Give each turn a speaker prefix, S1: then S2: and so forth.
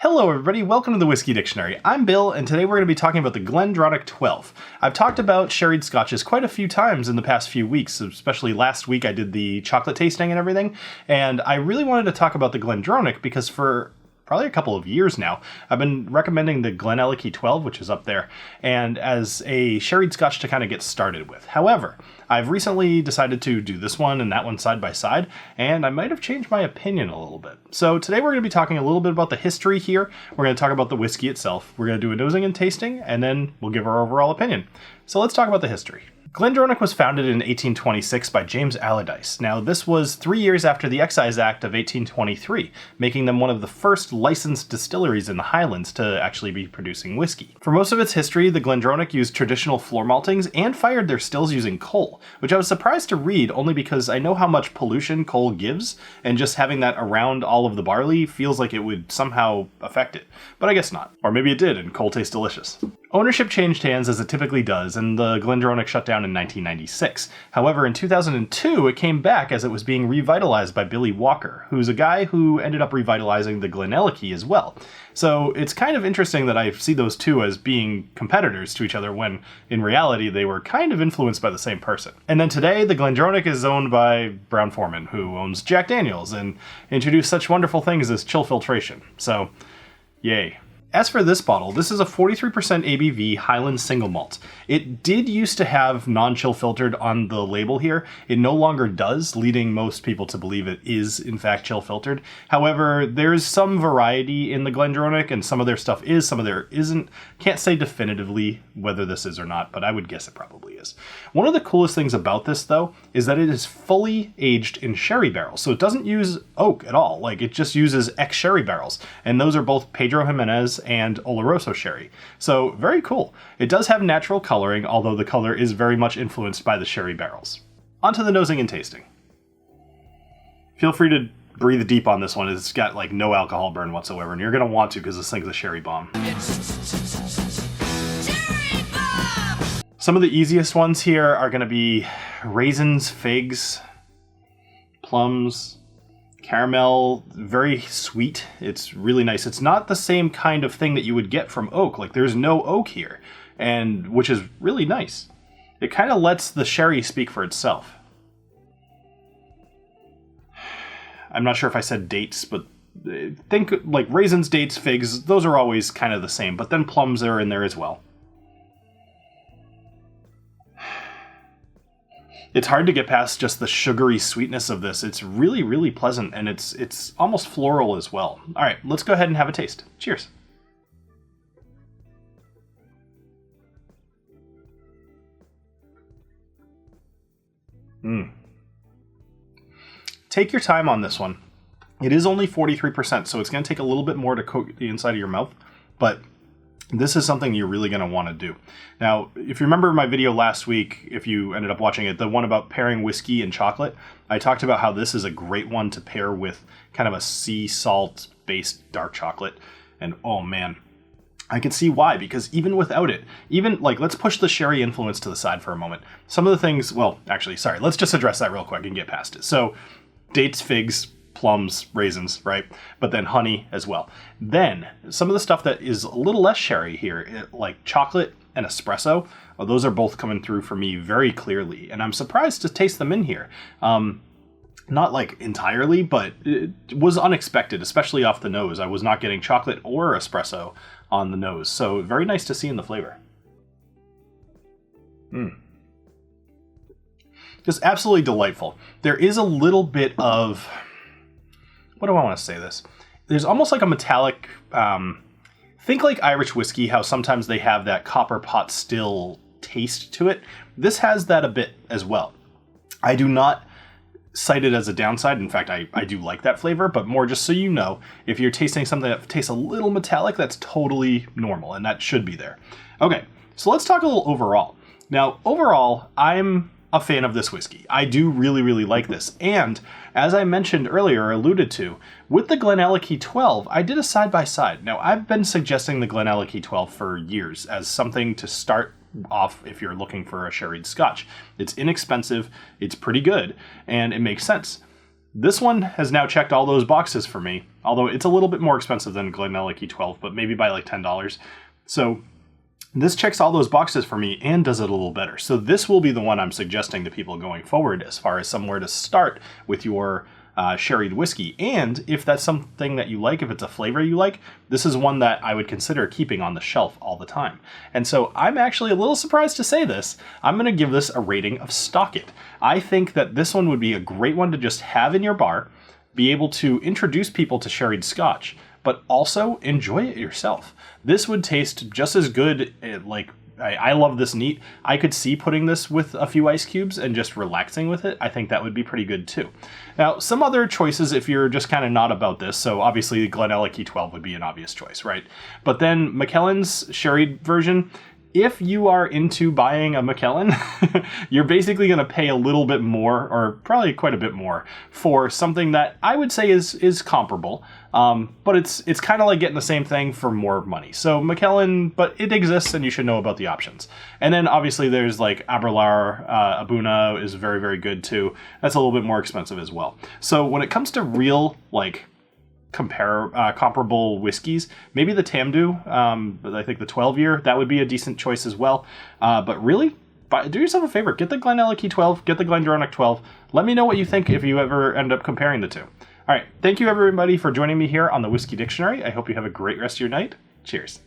S1: Hello everybody, welcome to the Whiskey Dictionary. I'm Bill, and today we're going to be talking about the Glendronach 12. I've talked about sherried scotches quite a few times in the past few weeks, especially last week I did the chocolate tasting and everything, and I really wanted to talk about the Glendronach because for probably a couple of years now, I've been recommending the Glenelg 12, which is up there, and as a sherried scotch to kind of get started with. However, I've recently decided to do this one and that one side by side, and I might have changed my opinion a little bit. So today we're going to be talking a little bit about the history here. We're going to talk about the whiskey itself. We're going to do a nosing and tasting, and then we'll give our overall opinion. So let's talk about the history. Glendronach was founded in 1826 by James Allardyce. Now, this was 3 years after the Excise Act of 1823, making them one of the first licensed distilleries in the Highlands to actually be producing whiskey. For most of its history, the Glendronach used traditional floor maltings and fired their stills using coal, which I was surprised to read only because I know how much pollution coal gives, and just having that around all of the barley feels like it would somehow affect it. But I guess not. Or maybe it did, and coal tastes delicious. Ownership changed hands as it typically does, and the Glendronach shut down in 1996. However, in 2002, it came back as it was being revitalized by Billy Walker, who's a guy who ended up revitalizing the Glenelg as well. So it's kind of interesting that I see those two as being competitors to each other when, in reality, they were kind of influenced by the same person. And then today, the Glendronach is owned by Brown-Forman, who owns Jack Daniels, and introduced such wonderful things as chill filtration. So, yay. As for this bottle, this is a 43% ABV Highland single malt. It did used to have non-chill filtered on the label here. It no longer does, leading most people to believe it is in fact chill filtered. However, there's some variety in the Glendronach, and some of their stuff is, some of their isn't. Can't say definitively whether this is or not, but I would guess it probably is. One of the coolest things about this, though, is that it is fully aged in sherry barrels. So it doesn't use oak at all. Like, it just uses ex-sherry barrels. And those are both Pedro Jimenez and Oloroso sherry. So very cool. It does have natural coloring, although the color is very much influenced by the sherry barrels. On to the nosing and tasting. Feel free to breathe deep on this one. It's got like no alcohol burn whatsoever, and you're going to want to because this thing's a sherry bomb. Sherry bomb! Some of the easiest ones here are going to be raisins, figs, plums, caramel, very sweet. It's really nice. It's not the same kind of thing that you would get from oak. Like, there's no oak here, and which is really nice. It kind of lets the sherry speak for itself. I'm not sure if I said dates, but think like raisins, dates, figs, those are always kind of the same, but then plums are in there as well. It's hard to get past just the sugary sweetness of this. It's really, really pleasant, and it's almost floral as well. All right, let's go ahead and have a taste. Cheers. Take your time on this one. It is only 43%, so it's going to take a little bit more to coat the inside of your mouth, but this is something you're really going to want to do. Now, if you remember my video last week, if you ended up watching it, the one about pairing whiskey and chocolate, I talked about how this is a great one to pair with kind of a sea salt based dark chocolate. And oh man, I can see why, because even without it, even like, let's push the sherry influence to the side for a moment. Some of the things, well, actually, sorry, let's just address that real quick and get past it. So dates, figs, plums, raisins, right? But then honey as well. Then some of the stuff that is a little less sherry here, like chocolate and espresso, those are both coming through for me very clearly. And I'm surprised to taste them in here. Not like entirely, but it was unexpected, especially off the nose. I was not getting chocolate or espresso on the nose. So very nice to see in the flavor. Just absolutely delightful. There is a little bit of, what do I want to say this? There's almost like a metallic, think like Irish whiskey, how sometimes they have that copper pot still taste to it. This has that a bit as well. I do not cite it as a downside. In fact, I do like that flavor, but more just so you know, if you're tasting something that tastes a little metallic, that's totally normal, and that should be there. Okay, so let's talk a little overall. Now, overall, I'm a fan of this whiskey. I do really, really like this. And as I mentioned earlier, or alluded to, with the Glenelg 12, I did a side-by-side. Now, I've been suggesting the Glenelg 12 for years as something to start off if you're looking for a sherried scotch. It's inexpensive, it's pretty good, and it makes sense. This one has now checked all those boxes for me, although it's a little bit more expensive than Glendronach E12, but maybe by like $10. So this checks all those boxes for me and does it a little better. So this will be the one I'm suggesting to people going forward as far as somewhere to start with your sherried whiskey. And if that's something that you like, if it's a flavor you like, this is one that I would consider keeping on the shelf all the time. And so I'm actually a little surprised to say this. I'm going to give this a rating of stock it. I think that this one would be a great one to just have in your bar, be able to introduce people to sherried scotch, but also enjoy it yourself. This would taste just as good, I love this neat. I could see putting this with a few ice cubes and just relaxing with it. I think that would be pretty good too. Now, some other choices if you're just kind of not about this. So obviously Glendronach E12 would be an obvious choice, right? But then Macallan's sherried version, if you are into buying a Macallan, you're basically going to pay a little bit more, or probably quite a bit more, for something that I would say is comparable. But it's kind of like getting the same thing for more money. So Macallan, but it exists and you should know about the options. And then obviously there's like Aberlour, Abuna is very, very good too. That's a little bit more expensive as well. So when it comes to real, like, comparable whiskeys, maybe the Tamdhu, I think the 12-year, that would be a decent choice as well. But really, do yourself a favor, get the Glendronach E12, get the Glendronach 12. Let me know what you think if you ever end up comparing the two. All right, thank you everybody for joining me here on the Whiskey Dictionary. I hope you have a great rest of your night. Cheers.